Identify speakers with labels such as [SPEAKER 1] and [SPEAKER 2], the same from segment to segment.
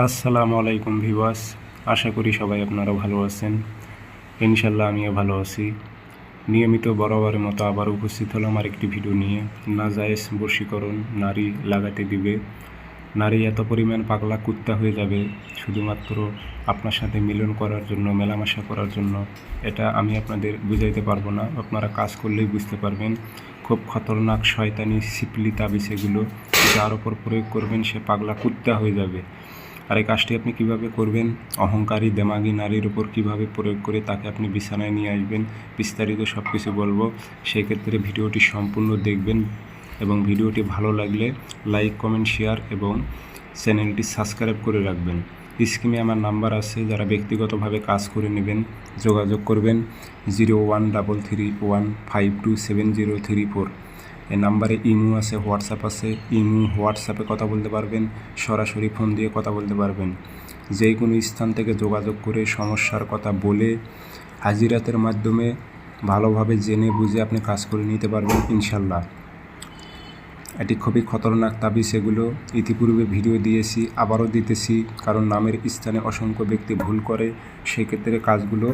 [SPEAKER 1] আসসালামু আলাইকুম ভিউয়ার্স, আশা করি সবাই আপনারা ভালো আছেন। ইনশাল্লাহ আমিও ভালো আছি। নিয়মিত বরাবরের মতো আবার উপস্থিত হলাম আরেকটি ভিডিও নিয়ে। নাজায়েজ বশীকরণ নারী লাগাতে দিবে। নারী এত পরিমাণ পাগলা কুত্তা হয়ে যাবে শুধুমাত্র আপনার সাথে মিলন করার জন্য, মেলামেশা করার জন্য। এটা আমি আপনাদের বুঝাইতে পারবো না, আপনারা কাজ করলেই বুঝতে পারবেন। খুব খতরনাক শয়তানি সিপলি তাবিজ এগুলো, যার ওপর প্রয়োগ করবেন সে পাগলা কুত্তা হয়ে যাবে। আর এই কাজটি আপনি কিভাবে করবেন, অহংকারী দেমাগী নারীর উপর কিভাবে প্রয়োগ করে তাকে আপনি বিছানায় নিয়ে আসবেন, বিস্তারিত সব কিছু বলবো। সেই ক্ষেত্রে ভিডিওটি সম্পূর্ণ দেখবেন এবং ভিডিওটি ভালো লাগলে লাইক, কমেন্ট, শেয়ার এবং চ্যানেলটি সাবস্ক্রাইব করে রাখবেন। স্ক্রিনে আমার নাম্বার আছে, যারা ব্যক্তিগতভাবে কাজ করে নেবেন যোগাযোগ করবেন 0133152704। এই নাম্বারে ইমো আছে, হোয়াটসঅ্যাপ আছে। ইমো হোয়াটসঅ্যাপে কথা বলতে পারবেন, সরাসরি ফোন দিয়ে কথা বলতে পারবেন। যে কোনো স্থান থেকে যোগাযোগ করে সমস্যার কথা বলে হাজিরাতের মাধ্যমে ভালোভাবে জেনে বুঝে আপনি কাজ করে নিতে পারবেন ইনশাল্লাহ। এটি খুবই খতরনাক তাবিজ। এগুলো ইতিপূর্বে ভিডিও দিয়েছি, আবারও দিতেছি, কারণ নামের স্থানে অসংখ্য ব্যক্তি ভুল করে। সেক্ষেত্রে কাজগুলো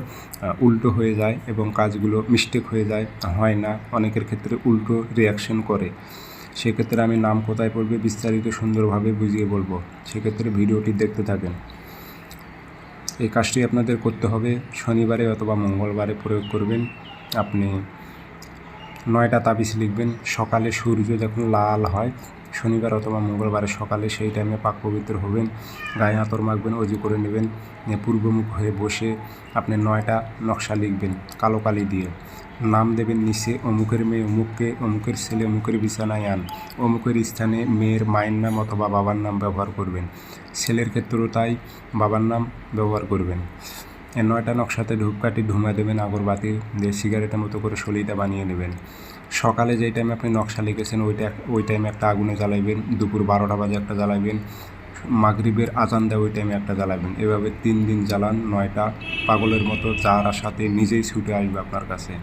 [SPEAKER 1] উল্টো হয়ে যায় এবং কাজগুলো মিস্টেক হয়ে যায়, হয় না। অনেকের ক্ষেত্রে উল্টো রিয়াকশন করে। সেক্ষেত্রে আমি নাম কোথায় পড়বে বিস্তারিত সুন্দরভাবে বুঝিয়ে বলবো। সেক্ষেত্রে ভিডিওটি দেখতে থাকেন। এই কাজটি আপনাদের করতে হবে শনিবারে অথবা মঙ্গলবারে প্রয়োগ করবেন। আপনি 9টা তাবিজ লিখবেন। সকালে সূর্য যখন লাল হয় শনিবার অথবা মঙ্গলবারে সকালে, সেই টাইমে পাক পবিত্র হবেন, গায়ে আতর মাখবেন, অজু করে নেবেন। পূর্বমুখ হয়ে বসে আপনি 9টা নকশা লিখবেন কালো কালি দিয়ে। নাম দেবেন নিচে, অমুকের মেয়ে অমুককে, অমুকের ছেলে অমুকের বিছানায় আন। অমুকের স্থানে মেয়ের মায়ের নাম অথবা বাবার নাম ব্যবহার করবেন। ছেলের ক্ষেত্রেও তাই, বাবার নাম ব্যবহার করবেন। এই 9টা নকশাতে ধূপকাঠি ধুমা দেবেন, আগরবাতি দিয়ে সিগারেটের মতো করে সলিটা বানিয়ে নেবেন। সকালে যেই টাইমে আপনি নকশা লিখেছেন ওই টাইমে একটা আগুনে জ্বালাইবেন। দুপুর 12টা বাজে একটা জ্বালাইবেন। মাগরিবের আজান দেয় ওই টাইমে একটা জ্বালাবেন। এভাবে 3 দিন জ্বালান। 9টা পাগলের মতো যার সাথে নিজেই ছুটে আসবে আপনার কাছে।